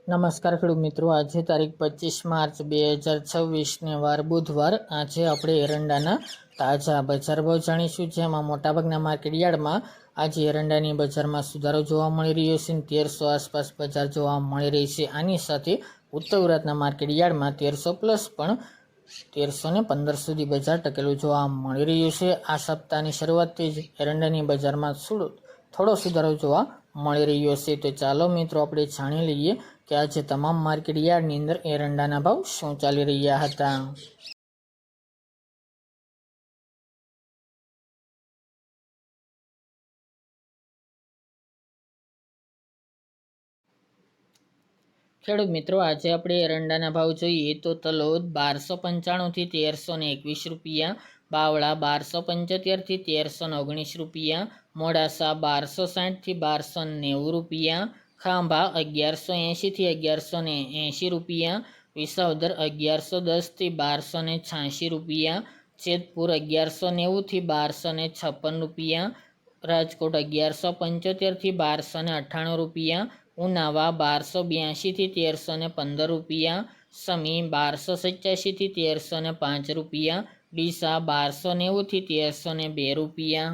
નમસ્કાર ખેડૂત મિત્રો, આજે તારીખ 25 માર્ચ 2026 વાર બુધવાર। આજે આપણે એરંડાના તાજા બજાર ભાવ જાણીશું, જેમાં મોટાભાગના માર્કેટ યાર્ડમાં આજે એરંડાની બજારમાં સુધારો જોવા મળી રહ્યો છે। 1300 આસપાસ બજાર જોવા મળી રહી છે। આની સાથે ઉત્તર ગુજરાતના માર્કેટ યાર્ડમાં 1300 પ્લસ પણ 1300 ને 15 સુધી બજાર ટકેલું જોવા મળી રહ્યું છે। આ સપ્તાહની શરૂઆતથી જ એરંડાની બજારમાં થોડો સુધારો જોવા મળી રહ્યો છે। તો ચાલો મિત્રો આપણે જાણી લઈએ કે આજે તમામ માર્કેટ યાર્ડની અંદર એરંડાના ભાવ શું ચાલી રહ્યા હતા। ખેડૂત મિત્રો, આજે આપણે એરંડાના ભાવ જોઈએ તો તલોદ 1295 થી 1321 રૂપિયા, બાવળા 1275 થી 1319 રૂપિયા, મોડાસા 1260 થી 1290 રૂપિયા, ખાંભા 1180 થી 1180 રૂપિયા, વિસાવદર 1110 થી 1286 રૂપિયા, જેતપુર 1190 થી 1256 રૂપિયા, રાજકોટ 1175 થી 1298 રૂપિયા, ઉનાવા 1282 થી 1315 રૂપિયા, સમી 1287 થી 1305 રૂપિયા, ડીસા 1290 થી 1302 રૂપિયા,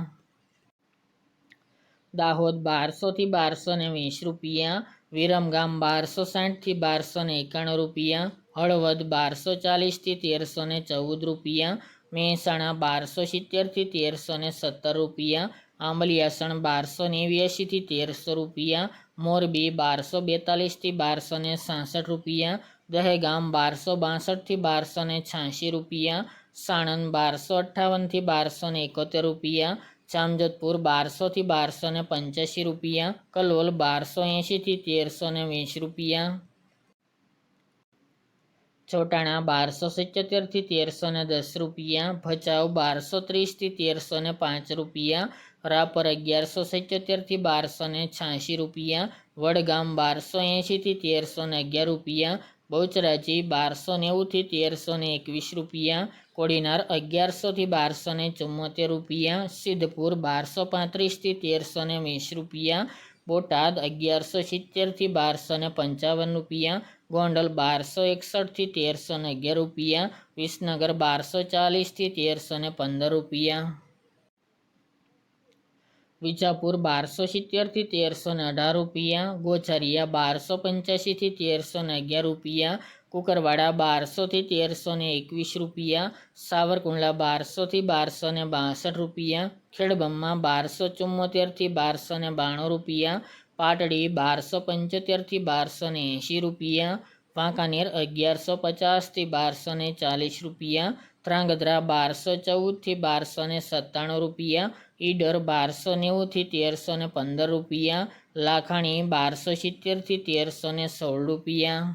દાહોદ 1200 થી 1220 રૂપિયા, વિરમગામ 1260 થી 1291 રૂપિયા, હળવદ 1240 થી 1314 રૂપિયા, મહેસાણા 1270 થી 1317 રૂપિયા, આંબલિયાસણ 1289 થી 1300 રૂપિયા, મોરબી 1242 થી 1266 રૂપિયા, દહેગામ 1262 થી 1286 રૂપિયા, સાણંદ 1258 થી 1271 રૂપિયા, જામજોધપુર 1200 થી 1285 રૂપિયા, કલોલ 1280 થી 1320 રૂપિયા, ચોટાણા 1277 થી 1310 રૂપિયા, ભચાઉ 1230 થી 1305 રૂપિયા, રાપર 1177 થી 1286 રૂપિયા, વડગામ 1280 થી 1311 રૂપિયા, બહુચરાજી 1290 થી 1321 રૂપિયા, કોડીનાર 1100 થી 1274 રૂપિયા, સિદ્ધપુર 1235 થી 1320 રૂપિયા, બોટાદ 1170 થી 1255 રૂપિયા, ગોંડલ 1261 થી 1311 રૂપિયા, વિસનગર 1240 થી 1315 રૂપિયા, વિજાપુર 1270 થી 1318 રૂપિયા, ગોઝારિયા 1285 થી 1311 રૂપિયા, કુકરવાડા 1200 થી 1321 રૂપિયા, સાવરકુંડલા 1200 થી 1262 રૂપિયા, ખેડબ્રહ્મા 1274 થી 1292 રૂપિયા, પાટડી 1275 થી 1280 રૂપિયા, વાંકાનેર 1150 થી 1240 રૂપિયા, ધ્રાંગધ્રા 1214 થી 1297 રૂપિયા, ઈડર 1290 થી 1315 રૂપિયા, લાખાણી 1270 થી 1316 રૂપિયા,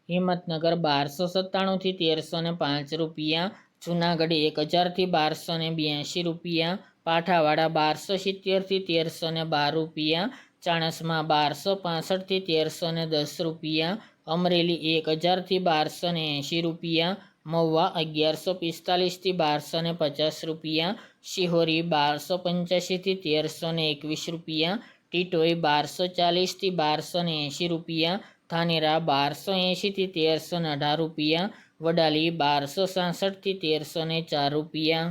હિંમતનગર 1297 થી 1305 રૂપિયા, જૂનાગઢ 1000 થી 1282 રૂપિયા, પાઠાવાડા 1270 થી 1312 રૂપિયા, ચાણસ્મા 1265 થી 1310 રૂપિયા, અમરેલી 1000 થી 1280 રૂપિયા, મહુવા 1145 થી 1250 રૂપિયા, શિહોરી 1285 થી 1321 રૂપિયા, ટીટોઈ 1240 થી 1280 રૂપિયા, ધાનેરા 1280 થી 1318 રૂપિયા, વડાલી 1266 થી 1304 રૂપિયા,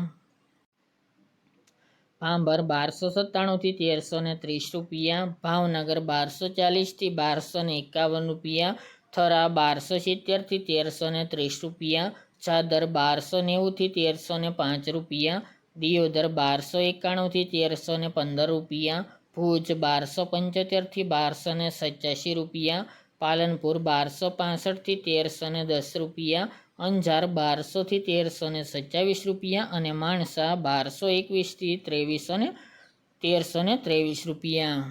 ભાંભર 1297 થી 1330 રૂપિયા, ભાવનગર 1240 થી 1251 રૂપિયા, થરા 1270 થી 1330 રૂપિયા, ચાદર 1290 થી 1305 રૂપિયા, દિયોદર 1291 થી 1315 રૂપિયા, ભુજ 1275 થી 1287 રૂપિયા, પાલનપુર 1265 થી 1310 રૂપિયા, અંજાર 1200 થી 1327 રૂપિયા અને માણસા 1221 થી 1323 રૂપિયા।